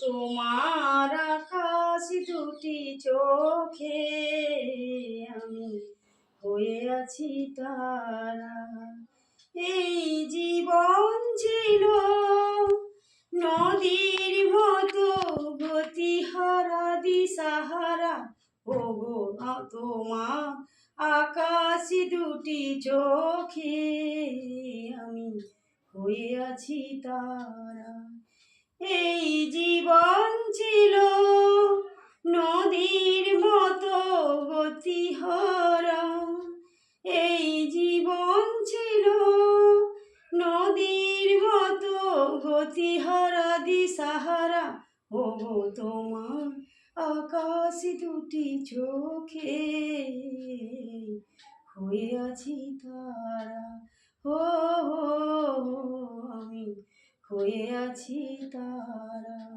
তোমার আকাশ দুটি চোখে আমি হয়ে আছি তারা। এই জীবন ছিল নদীর মতো গতিহারা দিশাহারা, ওগো তোমার আকাশ দুটি চোখে আমি হয়ে আছি তারা। এই জীবন ছিল নদীর মতো গতিহারা, এই জীবন ছিল নদীর মতো গতিহারা দিশাহারা, ওগো তোমার আকাশ দুটি চোখে হয়ে আছি তারা। ও আমি হয়ে আছি তারা।